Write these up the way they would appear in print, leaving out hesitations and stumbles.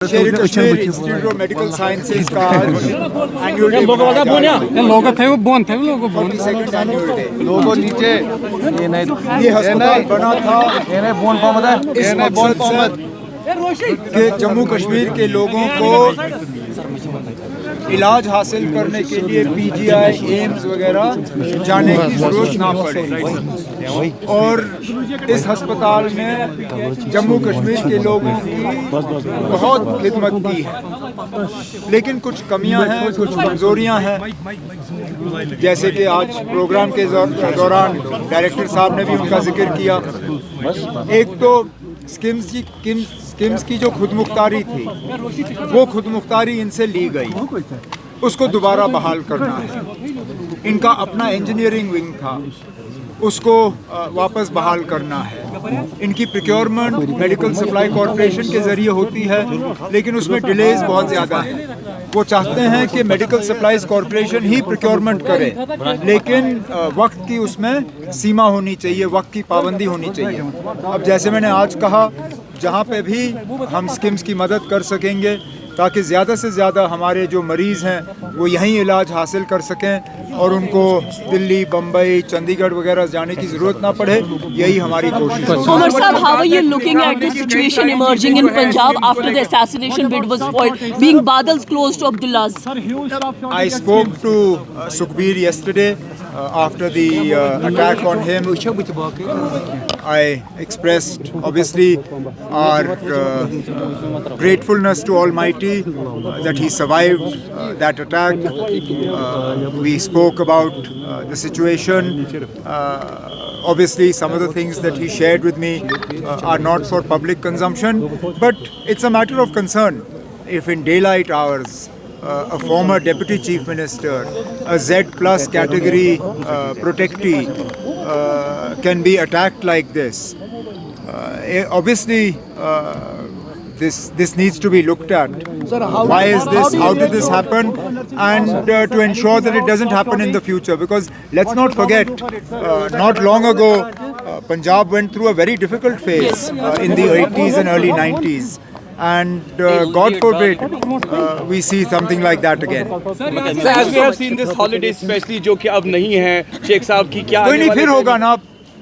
शेर Kashmir institute of medical sciences का annual day लोगो थे वो बोन थे लोगो बोन सेकंड एनुअल डे। लोगो नीचे ये अस्पताल बना था ये बोन मोहम्मद है इस मकसद से कि जम्मू कश्मीर के लोगों को इलाज हासिल करने के लिए पीजीआई, एम्स वगैरह जाने की ज़रूरत ना पड़े। और इस अस्पताल में जम्मू कश्मीर के लोगों की बहुत खिदमत की है, लेकिन कुछ कमियां हैं, कुछ कमज़ोरियां हैं, जैसे कि आज प्रोग्राम के दौरान डायरेक्टर साहब ने भी उनका जिक्र किया। एक तो स्किम्स की जो खुदमुख्तारी थी, वो खुदमुख्तारी इनसे ली गई, उसको दोबारा बहाल करना है। इनका अपना इंजीनियरिंग विंग था, उसको वापस बहाल करना है। इनकी प्रोक्योरमेंट मेडिकल सप्लाई कॉरपोरेशन के ज़रिए होती है, लेकिन उसमें डिलेज बहुत ज़्यादा है। वो चाहते हैं कि मेडिकल सप्लाईज कॉरपोरेशन ही प्रोक्योरमेंट करे, लेकिन वक्त की उसमें सीमा होनी चाहिए, वक्त की पाबंदी होनी चाहिए। अब जैसे मैंने आज कहा, जहाँ पे भी हम स्किम्स की मदद कर सकेंगे ताकि ज़्यादा से ज़्यादा हमारे जो मरीज़ हैं वो यहीं इलाज हासिल कर सकें और उनको दिल्ली, बम्बई, चंडीगढ़ वगैरह जाने की ज़रूरत ना पड़े, यही हमारी कोशिश है। Omar Saab, how are you looking at the situation emerging in Punjab after the assassination bid was foiled, being Badal's close to Abdullah's? I spoke to Sukhbir yesterday after the attack on him. I expressed obviously our gratefulness to Almighty that he survived that attack. We spoke about the situation. Obviously some of the things that he shared with me are not for public consumption, but it's a matter of concern if in daylight hours a former deputy chief minister, a Z plus category protectee can be attacked like this. Obviously this needs to be looked at. Why is this? How did this happen? And to ensure that it doesn't happen in the future, because let's not forget, not long ago Punjab went through a very difficult phase in the 80s and early 90s. And God forbid we see something like that again. So as we have seen this holiday especially जो कि अब नहीं है, शेख साहब की क्या कोई नहीं, फिर होगा ना,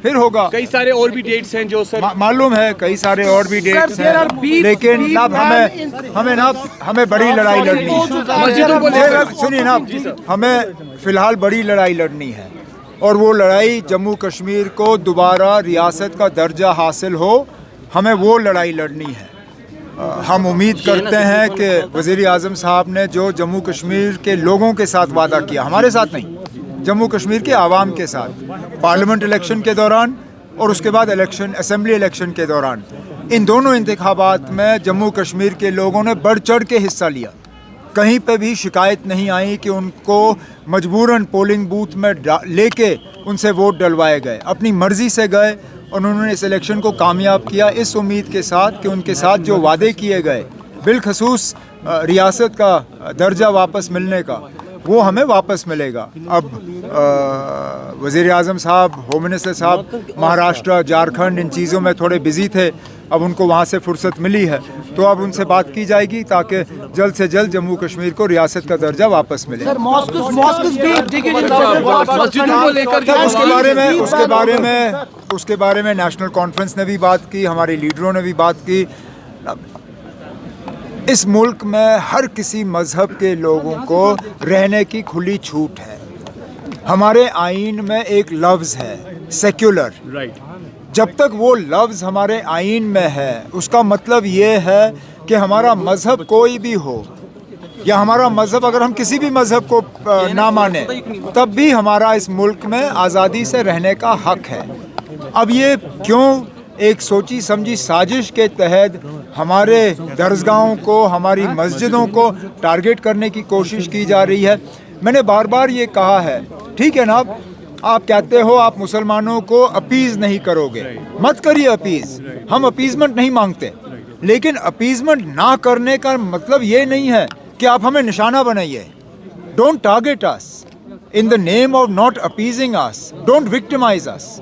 फिर होगा। कई सारे और भी डेट्स हैं जो सर मालूम है, कई सारे और भी डेट्स हैं, लेकिन अब हमें बड़ी लड़ाई लड़नी है। सुनिए ना, हमें फिलहाल बड़ी लड़ाई लड़नी है, और वो लड़ाई जम्मू कश्मीर को दोबारा रियासत का दर्जा हासिल हो, हमें वो लड़ाई लड़नी है। हम उम्मीद करते हैं कि वज़ीर आज़म साहब ने जो जम्मू कश्मीर के लोगों के साथ वादा किया, हमारे साथ नहीं, जम्मू कश्मीर के आवाम के साथ, पार्लियामेंट इलेक्शन के दौरान और उसके बाद असेंबली इलेक्शन के दौरान, इन दोनों इंतखाबात में जम्मू कश्मीर के लोगों ने बढ़ चढ़ के हिस्सा लिया। कहीं पे भी शिकायत नहीं आई कि उनको मजबूरन पोलिंग बूथ में लेके उनसे वोट डलवाए गए। अपनी मर्ज़ी से गए और उन्होंने इस इलेक्शन को कामयाब किया, इस उम्मीद के साथ कि उनके साथ जो वादे किए गए, बिलखसूस रियासत का दर्जा वापस मिलने का, वो हमें वापस मिलेगा। अब वज़ीर आज़म साहब, होम मिनिस्टर साहब महाराष्ट्र, झारखंड, इन चीज़ों में थोड़े बिजी थे, अब उनको वहाँ से फुर्सत मिली है, तो अब उनसे बात की जाएगी ताकि जल्द से जल्द जम्मू कश्मीर को रियासत का दर्जा वापस मिले। उसके बारे में नेशनल कॉन्फ्रेंस ने भी बात की, हमारे लीडरों ने भी बात की। इस मुल्क में हर किसी मज़हब के लोगों को रहने की खुली छूट है। हमारे आईन में एक लफ्ज़ है सेक्युलर, जब तक वो लफ्ज़ हमारे आईन में है, उसका मतलब ये है कि हमारा मज़हब कोई भी हो, या हमारा मज़हब अगर हम किसी भी मज़हब को ना माने, तब भी हमारा इस मुल्क में आज़ादी से रहने का हक़ है। अब ये क्यों एक सोची समझी साजिश के तहत हमारे दरसगाहों को, हमारी मस्जिदों को टारगेट करने की कोशिश की जा रही है? मैंने बार बार ये कहा है, ठीक है ना, आप कहते हो आप मुसलमानों को अपीज़ नहीं करोगे, मत करिए अपीज़, हम अपीज़मेंट नहीं मांगते, लेकिन अपीज़मेंट ना करने का मतलब ये नहीं है कि आप हमें निशाना बनाइए। Don't target us in the name of not appeasing us, don't victimise us.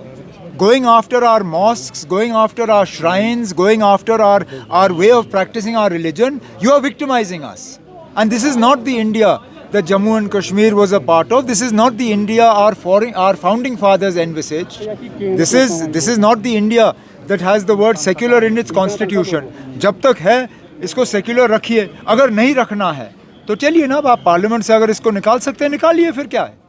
going after our mosques, going after our shrines, going after our way of practicing our religion, you are victimizing us. And this is not the India that Jammu and Kashmir was a part of. This is not the India our founding fathers envisaged. This is not the India that has the word secular in its constitution. जब तक है इसको secular रखिए, अगर नहीं रखना है तो चलिए ना, आप पार्लियामेंट से अगर इसको निकाल सकते हैं निकालिए, फिर क्या है.